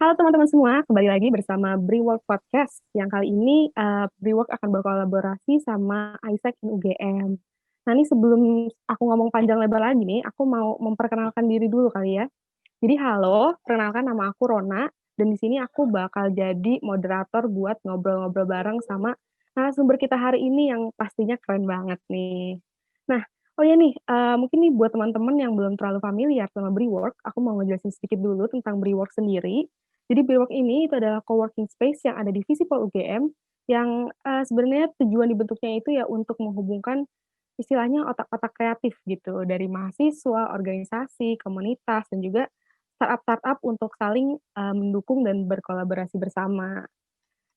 Halo teman-teman semua, kembali lagi bersama Briwork Podcast. Yang kali ini Briwork akan berkolaborasi sama Isaac in UGM. Nah ini sebelum aku ngomong panjang lebar lagi nih, aku mau memperkenalkan diri dulu kali ya. Jadi halo, perkenalkan nama aku Rona, dan di sini aku bakal jadi moderator buat ngobrol-ngobrol bareng sama narasumber kita hari ini yang pastinya keren banget nih. Nah, oh ya nih, mungkin nih buat teman-teman yang belum terlalu familiar sama Briwork, aku mau ngejelasin sedikit dulu tentang Briwork sendiri. Jadi Briwork ini itu adalah coworking space yang ada di Visipol UGM, yang sebenarnya tujuan dibentuknya itu ya untuk menghubungkan istilahnya otak-otak kreatif gitu, dari mahasiswa, organisasi, komunitas, dan juga startup-startup untuk saling mendukung dan berkolaborasi bersama.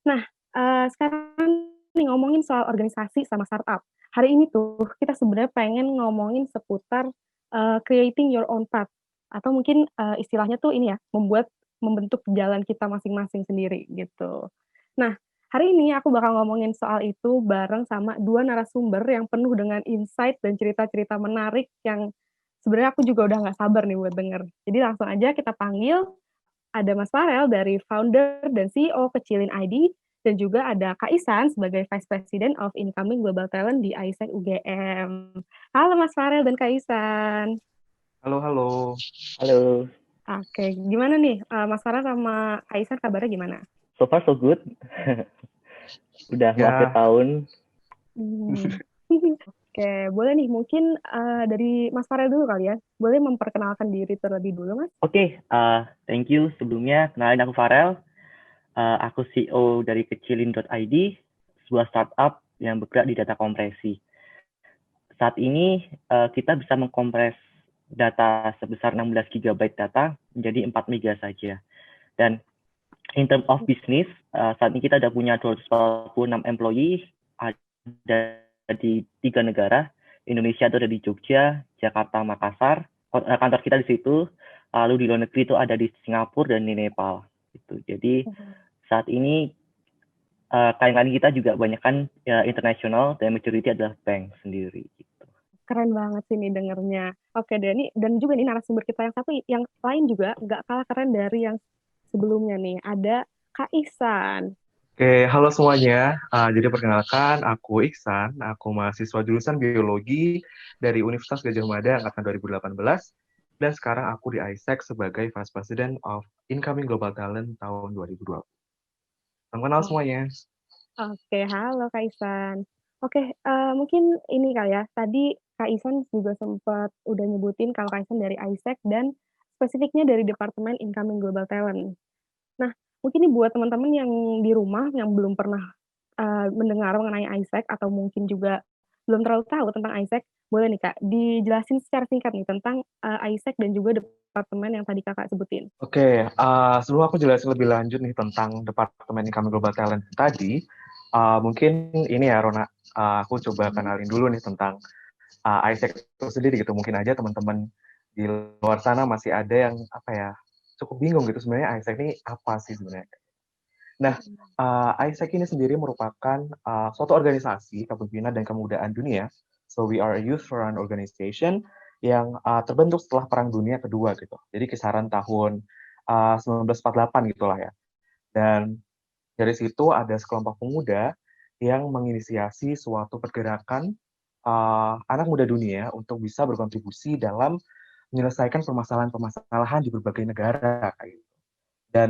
Nah, sekarang nih ngomongin soal organisasi sama startup. Hari ini tuh kita sebenarnya pengen ngomongin seputar creating your own path, atau mungkin istilahnya tuh ini ya, membentuk jalan kita masing-masing sendiri gitu. Nah, hari ini aku bakal ngomongin soal itu bareng sama dua narasumber yang penuh dengan insight dan cerita-cerita menarik yang sebenarnya aku juga udah nggak sabar nih buat denger. Jadi langsung aja kita panggil, ada Mas Farel dari founder dan CEO Kecilin ID, dan juga ada Kak Isan sebagai Vice President of Incoming Global Talent di ISEC UGM. Halo Mas Farel dan Kak Isan. Halo, halo. Halo, Oke, gimana nih Mas Farel sama Kak Isan kabarnya gimana? so far so good. Udah mau akhir Ya, tahun. Hmm. Oke, boleh nih mungkin dari Mas Farel dulu kali ya. Boleh memperkenalkan diri terlebih dulu, Mas? Oke, thank you sebelumnya. Kenalin aku Farel. Aku CEO dari Kecilin.id, sebuah startup yang bergerak di data kompresi. Saat ini kita bisa mengkompres data sebesar 16 GB data menjadi 4 mega saja. Dan in term of business, saat ini kita sudah punya 246 employee, ada di 3 negara. Indonesia itu ada di Jogja, Jakarta, Makassar. Kantor kita di situ. Lalu di luar negeri itu ada di Singapura dan di Nepal. Gitu. Jadi saat ini klien-klien kita juga banyak kan internasional dan majority adalah bank sendiri. Gitu. Keren banget sih nih dengernya. Oke deh, nih dan juga nih narasumber kita yang satu, yang lain juga nggak kalah keren dari yang sebelumnya nih. Ada Kak Ihsan. oke, halo semuanya. Jadi perkenalkan, aku Iksan. Aku mahasiswa jurusan biologi dari Universitas Gadjah Mada angkatan 2018. Dan sekarang aku di ISEC sebagai Vice President of Incoming Global Talent tahun 2020. Salam kenal Oh, semuanya. oke, halo Kak Ihsan. Oke, mungkin ini kali ya. Tadi Kak Ihsan juga sempat udah nyebutin kalau Kak Ihsan dari ISEC dan spesifiknya dari Departemen Incoming Global Talent. Nah, mungkin nih buat teman-teman yang di rumah yang belum pernah mendengar mengenai ISEC atau mungkin juga belum terlalu tahu tentang ISEC, boleh nih Kak, dijelasin secara singkat nih tentang ISEC dan juga departemen yang tadi Kakak sebutin. Oke, sebelum aku jelasin lebih lanjut nih tentang Departemen Incoming Global Talent tadi, mungkin ini ya Rona, aku coba Mhm. kenalin dulu nih tentang ISEC itu sendiri gitu. Mungkin aja teman-teman di luar sana masih ada yang apa ya cukup bingung gitu sebenarnya ISEC ini apa sih sebenarnya. Nah, ISEC ini sendiri merupakan suatu organisasi kepemimpinan dan kemudaan dunia. So we are a youth-run organization yang terbentuk setelah Perang Dunia Kedua gitu. Jadi kisaran tahun 1948 gitulah ya. Dan dari situ ada sekelompok pemuda yang menginisiasi suatu pergerakan anak muda dunia untuk bisa berkontribusi dalam menyelesaikan permasalahan-permasalahan di berbagai negara kayak gitu. Dan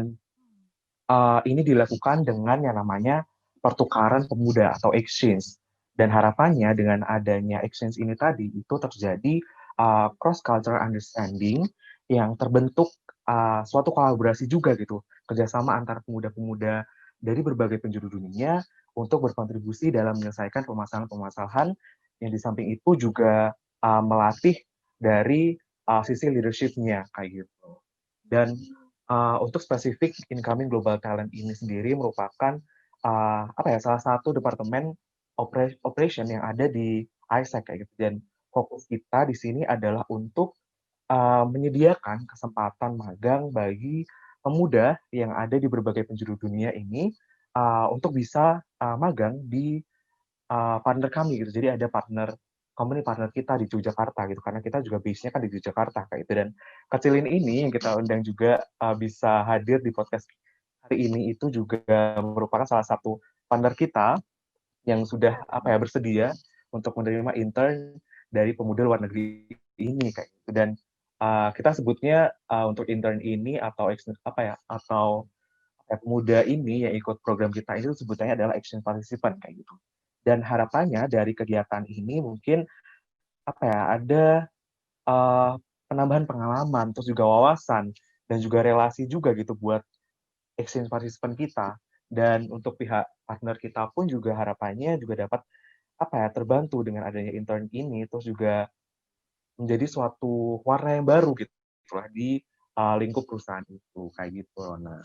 ini dilakukan dengan yang namanya pertukaran pemuda atau exchange. Dan harapannya dengan adanya exchange ini tadi itu terjadi cross cultural understanding yang terbentuk suatu kolaborasi juga gitu, kerjasama antar pemuda-pemuda dari berbagai penjuru dunia untuk berkontribusi dalam menyelesaikan permasalahan-permasalahan yang di samping itu juga melatih dari sisi leadership-nya kayak gitu. Dan untuk spesifik incoming global talent ini sendiri merupakan apa ya salah satu departemen operation yang ada di ISEC kayak gitu. Dan fokus kita di sini adalah untuk menyediakan kesempatan magang bagi pemuda yang ada di berbagai penjuru dunia ini untuk bisa magang di partner kami gitu. Jadi ada partner company partner kita di Yogyakarta gitu, karena kita juga base-nya kan di Yogyakarta kayak itu. Dan Kecilin ini yang kita undang juga bisa hadir di podcast hari ini itu juga merupakan salah satu partner kita yang sudah bersedia untuk menerima intern dari pemuda luar negeri ini kayak gitu. Dan kita sebutnya untuk intern ini atau atau pemuda ini yang ikut program kita itu sebutannya adalah action participant kayak gitu. Dan harapannya dari kegiatan ini mungkin ada penambahan pengalaman, terus juga wawasan dan juga relasi juga gitu buat exchange participant kita. Dan untuk pihak partner kita pun juga harapannya juga dapat terbantu dengan adanya intern ini, terus juga menjadi suatu warna yang baru gitu lah di lingkup perusahaan itu kayak gitu, Rona.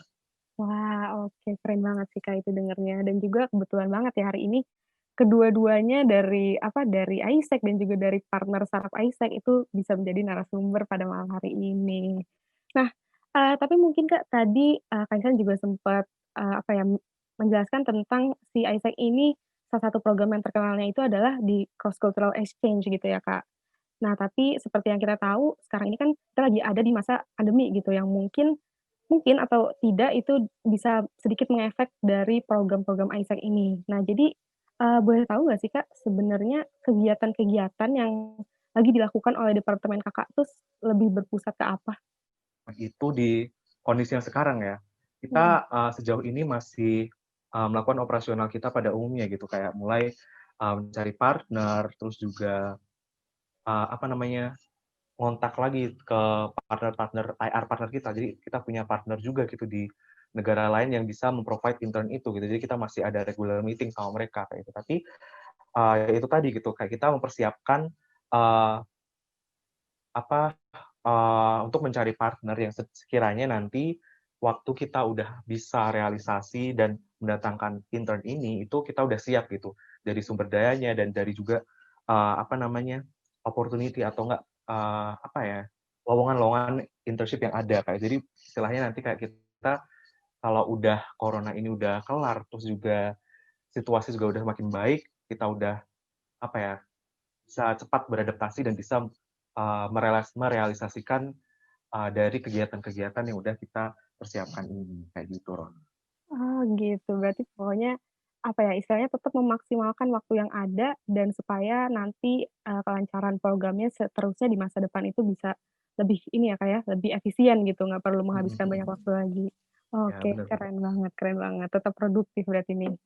Wah, oke, keren banget sih Kak itu dengernya, dan juga kebetulan banget ya hari ini kedua-duanya dari Isaac dan juga dari partner startup Isaac itu bisa menjadi narasumber pada malam hari ini. Nah, tapi mungkin Kak tadi, Kak Ihsan juga sempat, menjelaskan tentang si Isaac ini salah satu program yang terkenalnya itu adalah di cross cultural exchange gitu ya, Kak. Nah, tapi seperti yang kita tahu sekarang ini kan kita lagi ada di masa pandemi gitu yang mungkin mungkin atau tidak itu bisa sedikit mengefek dari program-program Isaac ini. Nah, jadi, boleh tahu nggak sih, Kak, sebenarnya kegiatan-kegiatan yang lagi dilakukan oleh departemen Kakak tuh lebih berpusat ke apa? Itu di kondisi yang sekarang ya, Mhm. kita, sejauh ini masih, melakukan operasional kita pada umumnya gitu, kayak mulai, mencari partner, terus juga, ngontak lagi ke partner-partner IR partner kita. Jadi kita punya partner juga gitu di negara lain yang bisa memprovide intern itu gitu. Jadi kita masih ada regular meeting sama mereka kayak itu. Tapi, ya itu tadi gitu, kayak kita mempersiapkan, eee, apa, untuk mencari partner yang sekiranya nanti waktu kita udah bisa realisasi dan mendatangkan intern ini, itu kita udah siap gitu, dari sumber dayanya dan dari juga, opportunity atau enggak, lowongan-lowongan internship yang ada, kayak jadi istilahnya nanti kayak kita kalau udah corona ini udah kelar, terus juga situasi juga udah makin baik, kita udah, apa ya, bisa cepat beradaptasi dan bisa, merealisasikan, dari kegiatan-kegiatan yang udah kita persiapkan ini, kayak gitu, Ron. Oh gitu, berarti pokoknya, istilahnya tetap memaksimalkan waktu yang ada dan supaya nanti, kelancaran programnya seterusnya di masa depan itu bisa lebih ini ya, Kak, ya, lebih efisien gitu, nggak perlu Mhm menghabiskan banyak waktu mhm. lagi. Ya, Oke, bener bener. keren banget, tetap produktif berarti nih.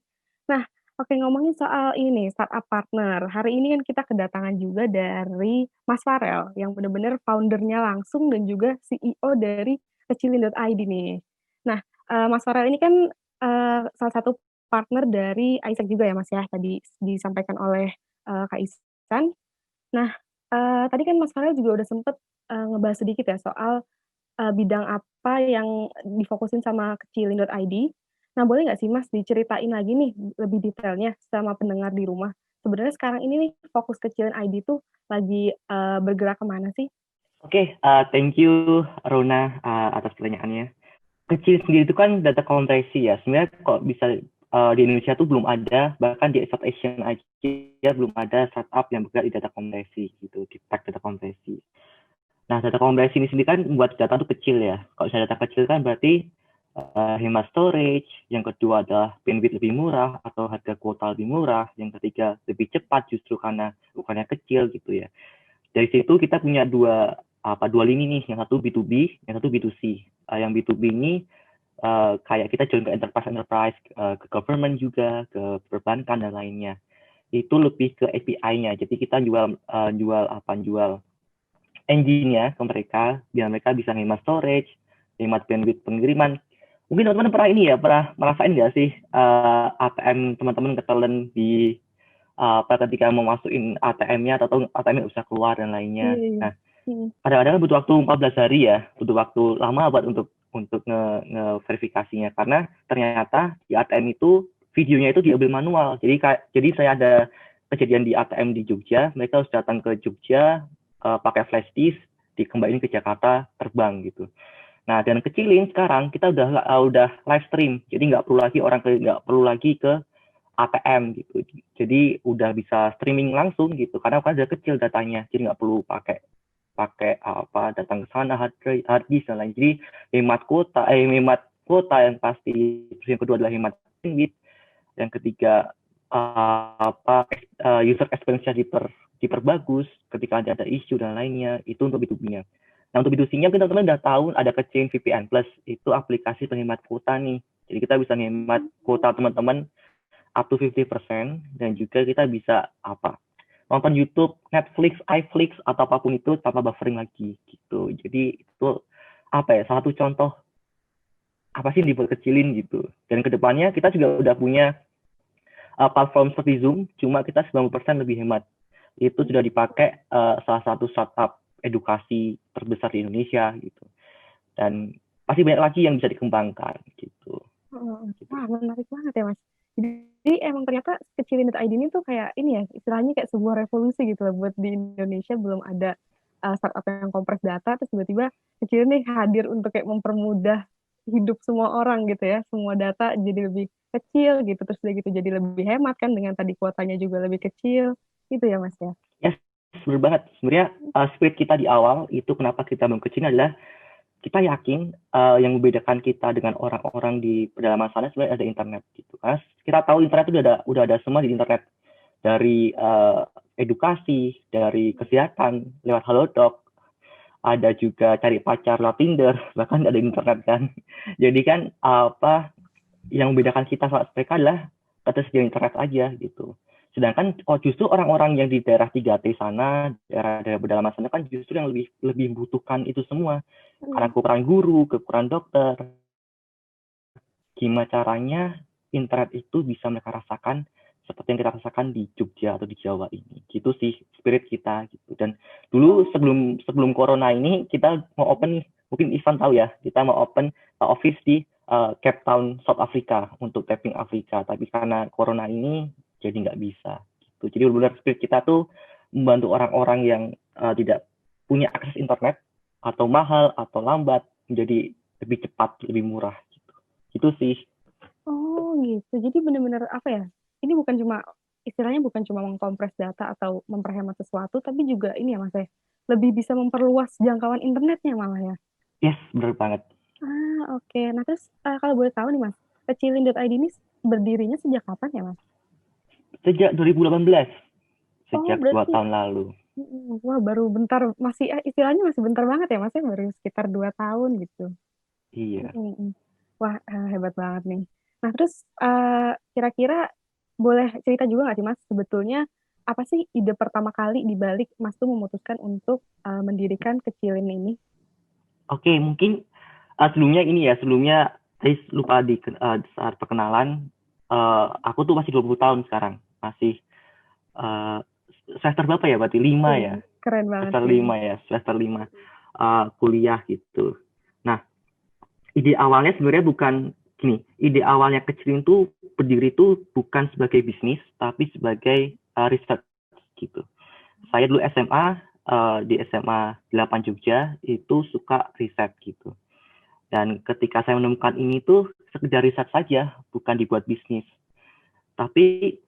Nah, oke, ngomongin soal ini nih, startup partner. Hari ini kan kita kedatangan juga dari Mas Farel, yang bener-bener founder-nya langsung dan juga CEO dari Kecilin.id nih. Nah, Mas Farel ini kan, salah satu partner dari Isaac juga ya, Mas, ya, tadi disampaikan oleh, Kak Ihsan. Nah, tadi kan Mas Farel juga udah sempet, ngebahas sedikit ya soal bidang apa yang difokusin sama Kecilin.id. Nah, boleh nggak sih Mas diceritain lagi nih lebih detailnya sama pendengar di rumah, sebenarnya sekarang ini nih fokus Kecilin.id tuh lagi, bergerak ke mana sih? Oke, thank you Rona atas pertanyaannya. Kecil sendiri itu kan data kompresi ya. Sebenarnya kok bisa di Indonesia tuh belum ada, bahkan di South Asian aja belum ada startup yang bergerak di data kompresi gitu, di tech data kompresi. Nah, data kompresi ini sendiri kan membuat data itu kecil ya. Kalau misalnya data kecil kan berarti hemat storage, yang kedua adalah bandwidth lebih murah atau harga kuota lebih murah, yang ketiga lebih cepat justru karena ukurannya kecil gitu ya. Dari situ kita punya dua lini nih, yang satu B2B, yang satu B2C. Yang B2B ini kayak kita jual ke enterprise, ke government juga, ke perbankan dan lainnya. Itu lebih ke API-nya. Jadi kita jual engine-nya ke mereka, biar mereka bisa hemat storage, hemat bandwidth pengiriman. Mungkin teman-teman pernah merasain nggak sih ATM teman-teman ketelan di ketika mau masukin ATM-nya atau ATM-nya bisa keluar dan Iya lainnya. iya. Nah, Mhm. kadang-kadang butuh waktu 14 hari ya, butuh waktu lama buat untuk verifikasinya karena ternyata di ATM itu videonya itu diambil manual. Jadi saya ada kejadian di ATM di Jogja, mereka harus datang ke Jogja pakai flash disk, dikembaliin ke Jakarta terbang gitu. Nah, dan Kecilin sekarang kita udah live stream, jadi nggak perlu lagi ke ATM gitu. Jadi udah bisa streaming langsung gitu, karena kan udah kecil datanya, jadi nggak perlu pakai pakai apa datang ke sana hard disk dan lain. Jadi hemat kuota yang pasti. Terus yang kedua adalah hemat bandwidth. Yang ketiga user experience-nya diperbagus ketika ada isu dan lainnya. Itu untuk B2B-nya. Nah, untuk B2C-nya kita teman-teman udah tahu ada Kecilin VPN Plus, itu aplikasi penghemat kuota nih. Jadi kita bisa menghemat kuota teman-teman up to 50%, dan juga kita bisa nonton YouTube, Netflix, iFlix atau apapun itu tanpa buffering lagi gitu. Jadi itu salah satu contoh apa sih yang dibuat kecilin gitu. Dan kedepannya kita juga udah punya platform seperti Zoom, cuma kita 90% lebih hemat. Itu sudah dipakai salah satu startup edukasi terbesar di Indonesia gitu. Dan pasti banyak lagi yang bisa dikembangkan gitu. Wah, menarik banget ya, Mas. Jadi emang ternyata Kecilin.id ini tuh kayak ini ya, istilahnya kayak sebuah revolusi gitu loh buat di Indonesia. Belum ada startup yang kompres data, terus tiba-tiba Kecilin nih hadir untuk kayak mempermudah hidup semua orang gitu ya. Semua data jadi lebih kecil gitu, terus udah gitu jadi lebih hemat kan dengan tadi kuotanya juga lebih kecil. Gitu ya, Mas ya. Yes, benar banget. Sebenarnya spirit kita di awal itu kenapa kita bangun Kecilin adalah kita yakin yang membedakan kita dengan orang-orang di pedalaman sana sebenarnya ada internet gitu. Karena kita tahu internet itu udah ada semua di internet, dari edukasi, dari kesehatan lewat Halodoc, ada juga cari pacar lewat Tinder, bahkan ada internet kan. Jadi kan yang membedakan kita sama mereka adalah ketersediaan internet aja gitu. Sedangkan justru orang-orang yang di daerah 3T sana, daerah pedalaman sana kan justru yang lebih membutuhkan itu semua. Karena kekurangan guru, kekurangan dokter. Gimana caranya internet itu bisa mereka rasakan seperti yang kita rasakan di Jogja atau di Jawa ini. Gitu sih spirit kita gitu. Dan dulu sebelum corona ini kita mau open, mungkin Ivan tahu ya, kita mau open office di Cape Town, South Africa untuk tapping Afrika. Tapi karena corona ini jadi nggak bisa. Gitu. Jadi benar-benar spirit kita tuh membantu orang-orang yang tidak punya akses internet atau mahal atau lambat menjadi lebih cepat, lebih murah gitu. Itu sih. Oh gitu. Jadi benar-benar apa ya? Ini bukan cuma istilahnya bukan cuma mengkompres data atau memperhemat sesuatu, tapi juga ini ya Mas ya, lebih bisa memperluas jangkauan internetnya malah ya. Yes, benar banget. Oke. Nah terus kalau boleh tahu nih Mas, Kecilin.id ini berdirinya sejak kapan ya Mas? Sejak 2018. Sejak 2 berarti tahun lalu. wah baru bentar, masih istilahnya masih bentar banget ya Mas ya, baru sekitar 2 tahun gitu. Iya. Wah, hebat banget nih. Nah, terus kira-kira boleh cerita juga nggak sih Mas, sebetulnya apa sih ide pertama kali di balik Mas tuh memutuskan untuk mendirikan Kecilin ini? Oke, mungkin sebelumnya saya lupa di saat perkenalan, aku tuh masih 20 tahun sekarang. Masih semester berapa ya berarti? 5 ya? Keren banget Semester sih. 5 ya, semester 5 kuliah gitu. Nah, ide awalnya sebenarnya bukan gini, ide awalnya Kecilin tuh berdiri tuh bukan sebagai bisnis, tapi sebagai riset gitu. Saya dulu SMA, di SMA 8 Jogja, itu suka riset gitu. Dan ketika saya menemukan ini tuh sekedar riset saja, bukan dibuat bisnis. Tapi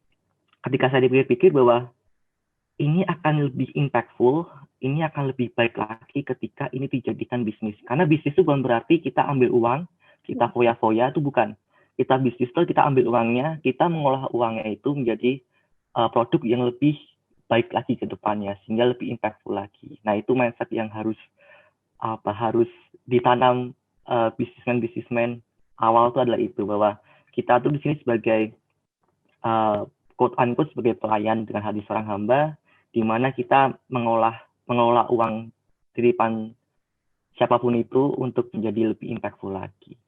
ketika saya dipikir-pikir bahwa ini akan lebih impactful, ini akan lebih baik lagi ketika ini dijadikan bisnis. Karena bisnis itu bukan berarti kita ambil uang, kita foya-foya, itu bukan. Kita bisnis itu kita ambil uangnya, kita mengolah uangnya itu menjadi produk yang lebih baik lagi ke depannya, sehingga lebih impactful lagi. Nah, itu mindset yang harus ditanam bisnismen awal itu adalah itu, bahwa kita tuh di sini sebagai quote unquote sebagai pelayan dengan hati seorang hamba, di mana kita mengelola uang titipan siapapun itu untuk menjadi lebih impactful lagi.